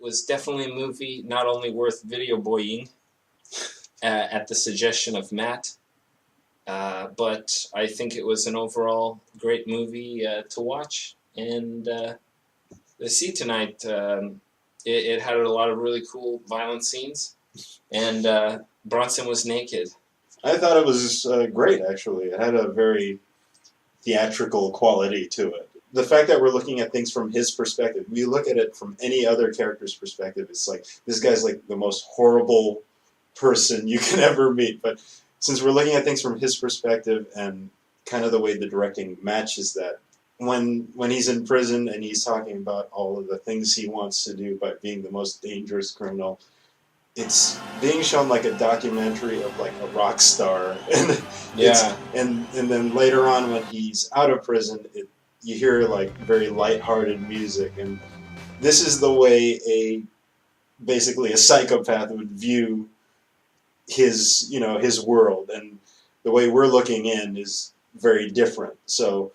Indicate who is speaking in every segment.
Speaker 1: was definitely a movie not only worth video boying at the suggestion of Matt, but I think it was an overall great movie to watch and to see tonight. It had a lot of really cool violent scenes, and Bronson was naked.
Speaker 2: I thought it was great, actually. It had a very theatrical quality to it. The fact that we're looking at things from his perspective, we look at it from any other character's perspective, it's like, this guy's like the most horrible person you can ever meet. But since we're looking at things from his perspective and kind of the way the directing matches that, when he's in prison and he's talking about all of the things he wants to do by being the most dangerous criminal, it's being shown like a documentary of like a rock star, and and then later on when he's out of prison, you hear like very lighthearted music, and this is the way basically a psychopath would view his world, and the way we're looking in is very different. So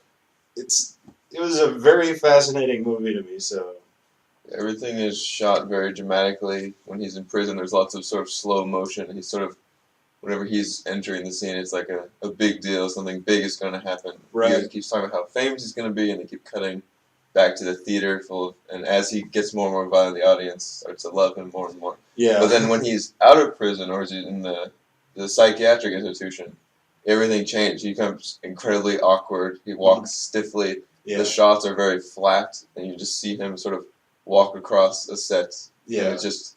Speaker 2: it was a very fascinating movie to me. So.
Speaker 3: Everything is shot very dramatically. When he's in prison, there's lots of sort of slow motion. He's sort of, whenever he's entering the scene, it's like a big deal. Something big is going to happen.
Speaker 2: Right.
Speaker 3: He keeps talking about how famous he's going to be, and they keep cutting back to the theater and as he gets more and more violent, the audience starts to love him more and more.
Speaker 2: Yeah.
Speaker 3: But then when he's out of prison or he's in the psychiatric institution, everything changed. He becomes incredibly awkward. He walks stiffly.
Speaker 2: Yeah.
Speaker 3: The shots are very flat, and you just see him sort of walk across a set.
Speaker 2: Yeah.
Speaker 3: And it's just,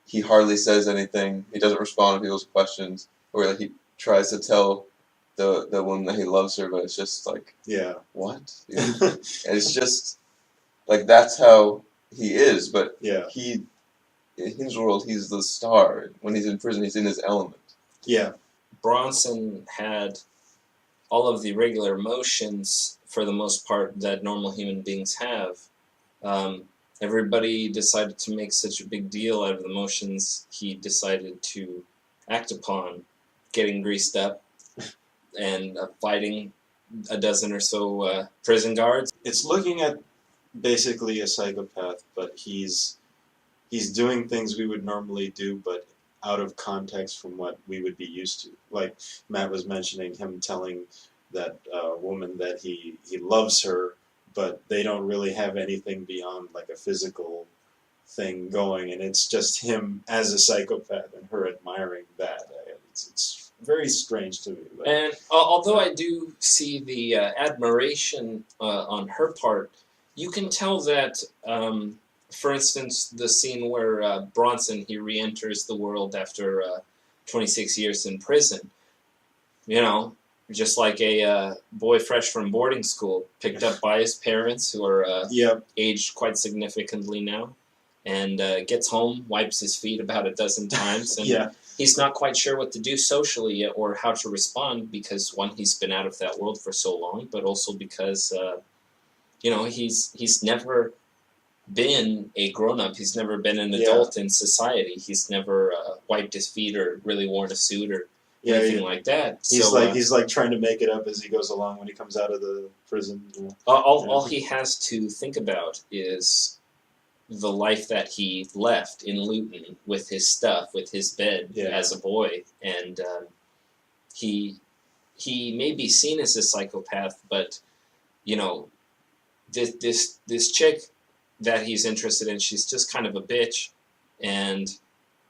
Speaker 3: he hardly says anything. He doesn't respond to people's questions. Or like he tries to tell the woman that he loves her, but it's just like, what? And it's just, like, that's how he is. But in his world, he's the star. When he's in prison, he's in his element.
Speaker 2: Yeah.
Speaker 1: Bronson had all of the regular emotions, for the most part, that normal human beings have. Everybody decided to make such a big deal out of the emotions he decided to act upon, getting greased up and fighting a dozen or so prison guards.
Speaker 2: It's looking at basically a psychopath, but he's doing things we would normally do, but out of context from what we would be used to. Like Matt was mentioning, him telling that woman that he loves her, but they don't really have anything beyond like a physical thing going, and it's just him as a psychopath and her admiring that. It's very strange to me. But,
Speaker 1: and although I do see the admiration on her part, you can tell that, for instance, the scene where Bronson, he re-enters the world after 26 years in prison, just like a boy fresh from boarding school, picked up by his parents, who are aged quite significantly now, and gets home, wipes his feet about a dozen times, and he's not quite sure what to do socially yet or how to respond, because, one, he's been out of that world for so long, but also because, he's never been a grown-up. He's never been an adult in society. He's never wiped his feet or really worn a suit or anything like that.
Speaker 2: He's like trying to make it up as he goes along when he comes out of the prison.
Speaker 1: All he has to think about is the life that he left in Luton with his stuff, with his bed as a boy, and he may be seen as a psychopath, but this chick that he's interested in, she's just kind of a bitch, and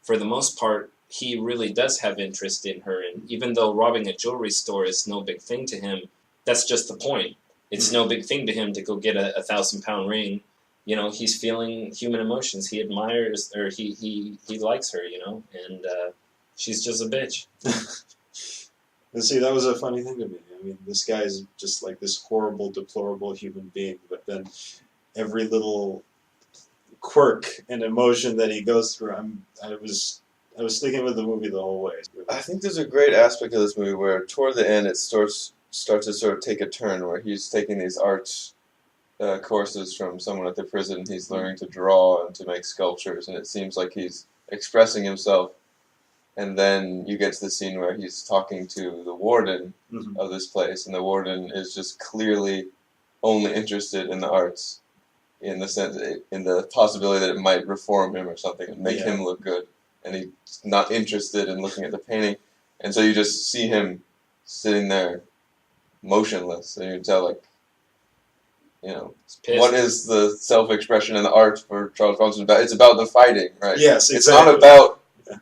Speaker 1: for the most part, he really does have interest in her, and even though robbing a jewelry store is no big thing to him, that's just the point. It's no big thing to him to go get a 1,000-pound ring. He's feeling human emotions. He admires, or he likes her, and she's just a bitch.
Speaker 2: And see, that was a funny thing to me. I mean, this guy's just like this horrible, deplorable human being, but then every little quirk and emotion that he goes through, I was sticking with the movie the whole way.
Speaker 3: I think there's a great aspect of this movie where toward the end it starts to sort of take a turn, where he's taking these art courses from someone at the prison. He's learning to draw and to make sculptures, and it seems like he's expressing himself. And then you get to the scene where he's talking to the warden of this place, and the warden is just clearly only interested in the arts. in the sense, in the possibility that it might reform him or something and make him look good, and he's not interested in looking at the painting, and so you just see him sitting there, motionless, and you can tell, like, you know, what is the self-expression in the art for Charles Bronson about? It's about the fighting, right?
Speaker 2: Yes, exactly.
Speaker 3: It's not about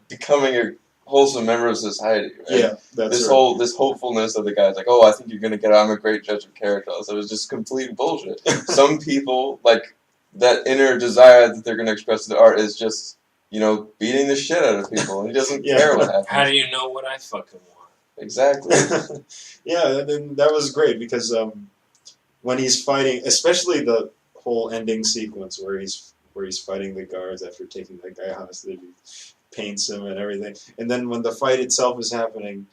Speaker 3: becoming a wholesome member of society, right?
Speaker 2: Yeah, that's right.
Speaker 3: This hopefulness of the guy's like, oh, I think you're gonna get it. I'm a great judge of character. So it was just complete bullshit. Some people, like, that inner desire that they're gonna express to the art is just, you know, beating the shit out of people, and he doesn't care what happens.
Speaker 1: How do you know what I fucking want?
Speaker 3: Exactly.
Speaker 2: Yeah, and that was great because when he's fighting, especially the whole ending sequence where he's fighting the guards after taking that guy hostage, he paints him and everything, and then when the fight itself is happening,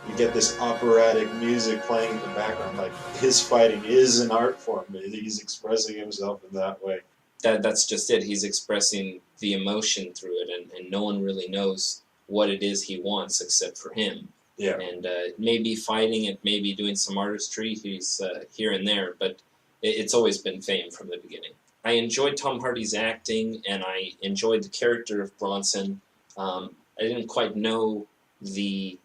Speaker 2: you get this operatic music playing in the background. Like, his fighting is an art form. He's expressing himself in that way.
Speaker 1: That's just it. He's expressing the emotion through it, and no one really knows what it is he wants except for him.
Speaker 2: Yeah.
Speaker 1: And maybe fighting it, maybe doing some artistry. He's here and there, but it's always been fame from the beginning. I enjoyed Tom Hardy's acting, and I enjoyed the character of Bronson. I didn't quite know the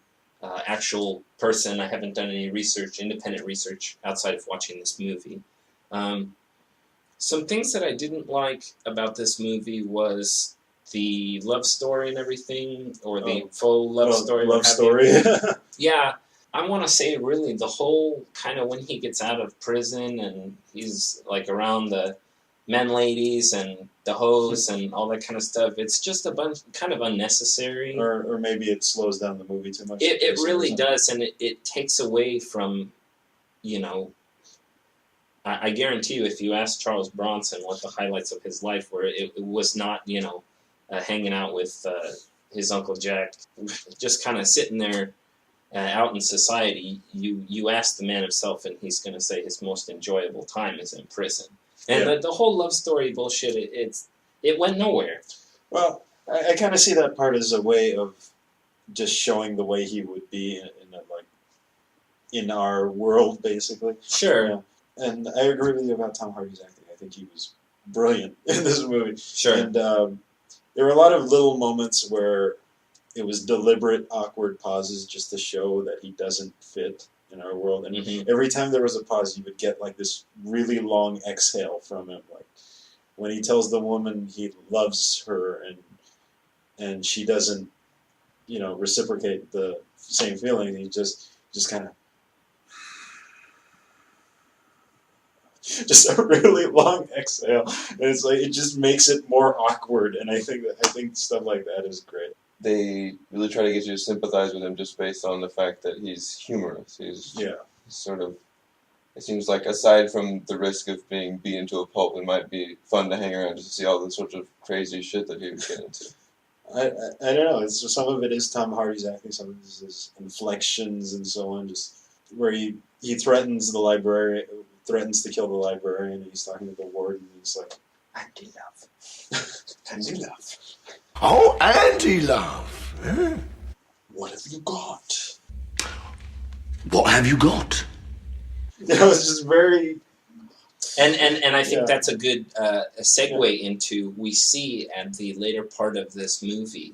Speaker 1: actual person. I haven't done any research, independent research, outside of watching this movie. Some things that I didn't like about this movie was the love story and everything, or the faux love story.
Speaker 2: Love story.
Speaker 1: Yeah, I want to say really the whole kind of when he gets out of prison and he's like around the men ladies and the hoes and all that kind of stuff. It's just a bunch kind of unnecessary.
Speaker 2: Or maybe it slows down the movie too much.
Speaker 1: It really does, and it takes away from, you know, I guarantee you if you ask Charles Bronson what the highlights of his life were, it was not, you know, hanging out with his Uncle Jack, just kind of sitting there out in society. You ask the man himself, and he's going to say his most enjoyable time is in prison. And the whole love story bullshit, it went nowhere.
Speaker 2: Well, I kind of see that part as a way of just showing the way he would be in our world, basically.
Speaker 1: Sure.
Speaker 2: Yeah. And I agree with you about Tom Hardy's acting. I think he was brilliant in this movie.
Speaker 1: Sure.
Speaker 2: And there were a lot of little moments where it was deliberate, awkward pauses just to show that he doesn't fit in our world. And every time there was a pause, you would get like this really long exhale from him. Like when he tells the woman he loves her and she doesn't, you know, reciprocate the same feeling, he just kind of just a really long exhale, and it's like it just makes it more awkward. And I think stuff like that is great.
Speaker 3: They really try to get you to sympathize with him just based on the fact that he's humorous. He's sort of. It seems like aside from the risk of being beaten to a pulp, it might be fun to hang around just to see all the sorts of crazy shit that he would get into.
Speaker 2: I don't know. Some of it is Tom Hardy's acting, some of it is his inflections and so on. Just where he threatens the librarian. Threatens to kill the librarian, and he's talking to the warden, and he's like, "Anti-love, anti-love."
Speaker 4: Oh, anti-love. Eh?
Speaker 2: What have you got?
Speaker 4: What have you got?
Speaker 2: You know, it's just very.
Speaker 1: And I think that's a good segue into we see at the later part of this movie,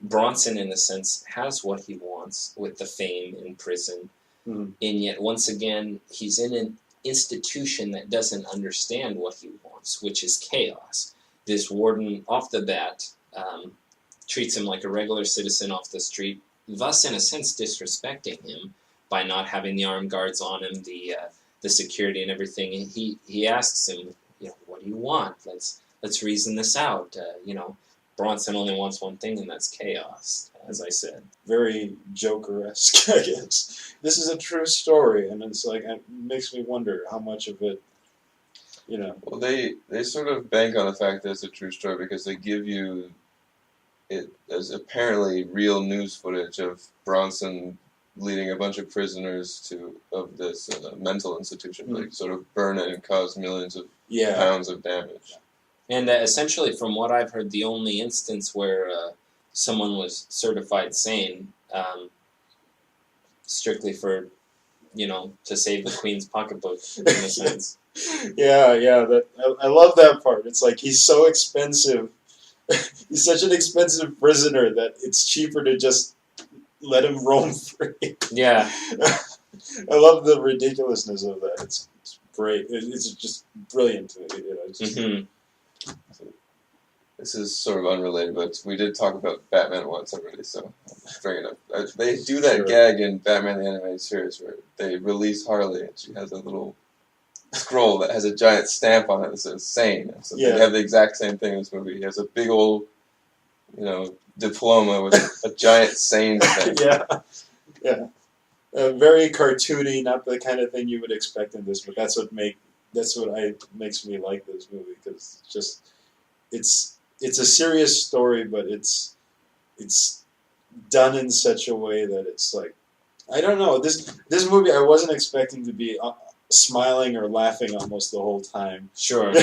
Speaker 1: Bronson, in a sense, has what he wants with the fame in prison. And yet, once again, he's in an institution that doesn't understand what he wants, which is chaos. This warden, off the bat, treats him like a regular citizen off the street, thus, in a sense, disrespecting him by not having the armed guards on him, the security and everything. And he asks him, you know, what do you want? Let's reason this out. You know, Bronson only wants one thing, and that's chaos, as I said.
Speaker 2: Very Joker-esque, I guess. This is a true story, and it's like, it makes me wonder how much of it, you know.
Speaker 3: Well, they sort of bank on the fact that it's a true story because they give you it as apparently real news footage of Bronson leading a bunch of prisoners of this mental institution, like sort of burn it and cause millions of pounds of damage.
Speaker 1: And essentially, from what I've heard, the only instance where someone was certified sane, strictly for, you know, to save the Queen's pocketbook, in a sense.
Speaker 2: Yeah. I love that part. It's like he's so expensive. He's such an expensive prisoner that it's cheaper to just let him roam free.
Speaker 1: Yeah.
Speaker 2: I love the ridiculousness of that. It's great. It's just brilliant. It's just,
Speaker 3: This is sort of unrelated, but we did talk about Batman once already, so I'll bring it up. They do that gag in Batman the Animated Series where they release Harley and she has a little scroll that has a giant stamp on it that says sane. So they have the exact same thing in this movie. He has a big old, diploma with a giant sane stamp.
Speaker 2: Yeah. Very cartoony, not the kind of thing you would expect in this, but that's what makes me like this movie, because it's a serious story, but it's done in such a way that it's like, I don't know, this movie I wasn't expecting to be smiling or laughing almost the whole time.
Speaker 1: Sure.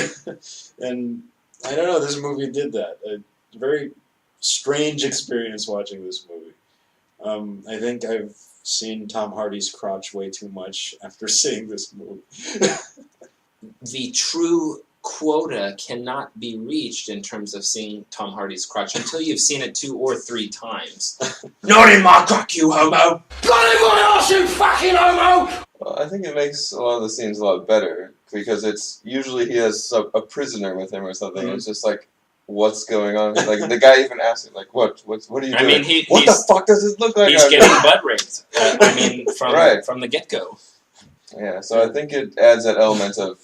Speaker 2: And I don't know, this movie did that. A very strange experience watching this movie. I think I've seen Tom Hardy's crotch way too much after seeing this movie.
Speaker 1: The true quota cannot be reached in terms of seeing Tom Hardy's crotch until you've seen it 2 or 3 times. Not in my cock, you homo! Not in my arse, you fucking homo!
Speaker 3: Well, I think it makes a lot of the scenes a lot better, because it's usually he has a prisoner with him or something, and it's just like, what's going on? Like, the guy even asks him, like, what are you doing?
Speaker 1: I mean,
Speaker 3: what the fuck does this look like?
Speaker 1: He's getting butt raped. From the get-go.
Speaker 3: Yeah, so I think it adds that element of,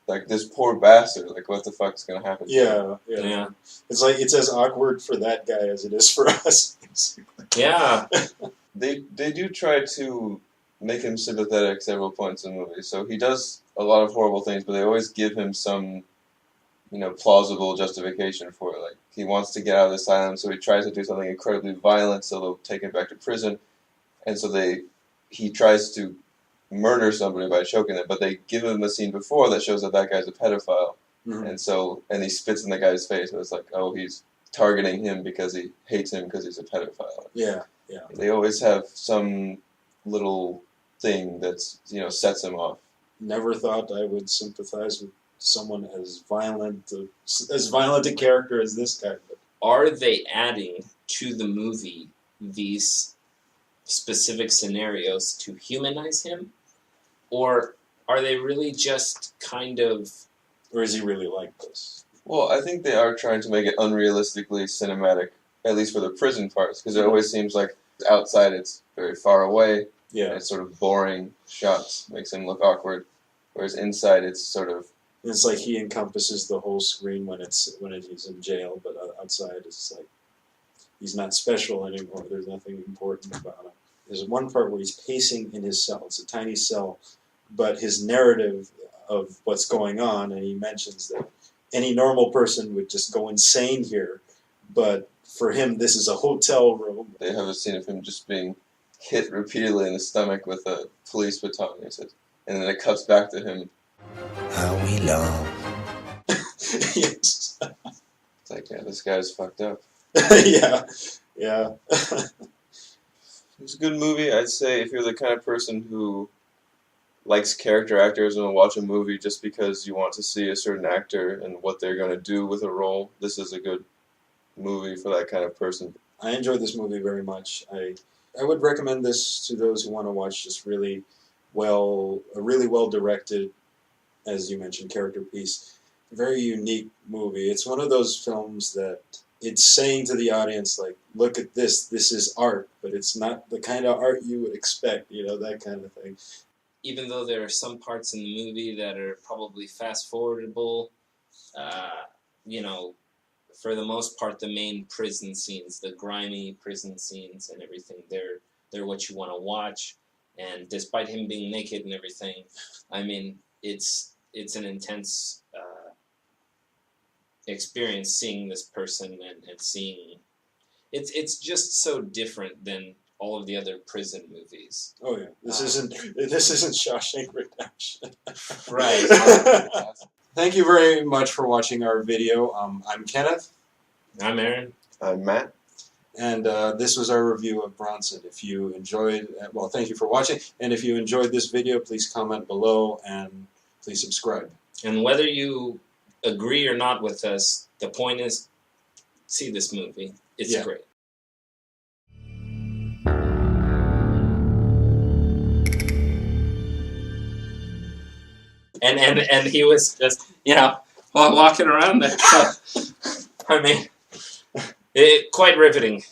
Speaker 3: like, this poor bastard, like, what the fuck's gonna happen to him?
Speaker 2: Yeah. It's like, it's as awkward for that guy as it is for us.
Speaker 1: Yeah.
Speaker 3: They do try to make him sympathetic several points in the movie, so he does a lot of horrible things, but they always give him some, plausible justification for it. Like, he wants to get out of the asylum, so he tries to do something incredibly violent, so they'll take him back to prison, and so he tries to murder somebody by choking them, but they give him a scene before that shows that guy's a pedophile, and he spits in the guy's face, and it's like, oh, he's targeting him because he hates him because he's a pedophile.
Speaker 2: Yeah.
Speaker 3: They always have some little thing that's, sets him off.
Speaker 2: Never thought I would sympathize with someone as violent a character as this guy. But
Speaker 1: Are they adding to the movie these specific scenarios to humanize him? Or are they really just kind of...
Speaker 2: Or is he really like this?
Speaker 3: Well, I think they are trying to make it unrealistically cinematic, at least for the prison parts, because it always seems like outside it's very far away, and it's sort of boring shots, makes him look awkward, whereas inside it's sort of...
Speaker 2: It's like he encompasses the whole screen when he's in jail, but outside it's like he's not special anymore. There's nothing important about him. There's one part where he's pacing in his cell. It's a tiny cell, but his narrative of what's going on, and he mentions that any normal person would just go insane here, but for him this is a hotel room.
Speaker 3: They have a scene of him just being hit repeatedly in the stomach with a police baton, he says, and then it cuts back to him.
Speaker 4: How we love.
Speaker 2: Yes.
Speaker 3: It's like, yeah, this guy's fucked up.
Speaker 2: Yeah.
Speaker 3: It's a good movie. I'd say if you're the kind of person who likes character actors and will watch a movie just because you want to see a certain actor and what they're going to do with a role, this is a good movie for that kind of person.
Speaker 2: I enjoyed this movie very much. I would recommend this to those who want to watch just a really well directed, as you mentioned, character piece. Very unique movie. It's one of those films that it's saying to the audience, like, look at this is art, but it's not the kind of art you would expect, that kind of thing.
Speaker 1: Even though there are some parts in the movie that are probably fast-forwardable, for the most part, the main prison scenes, the grimy prison scenes and everything, they're what you want to watch. And despite him being naked and everything, I mean, it's an intense experience seeing this person and seeing... It's just so different than all of the other prison movies.
Speaker 2: Oh yeah, this isn't Shawshank Redemption.
Speaker 1: Right.
Speaker 2: Thank you very much for watching our video. I'm Kenneth.
Speaker 1: I'm Aaron.
Speaker 3: I'm Matt.
Speaker 2: And this was our review of Bronson. If you enjoyed, thank you for watching. And if you enjoyed this video, please comment below and Please subscribe.
Speaker 1: And whether you agree or not with us, the point is, see this movie. It's great. And he was just, walking around there. So, I mean, quite riveting.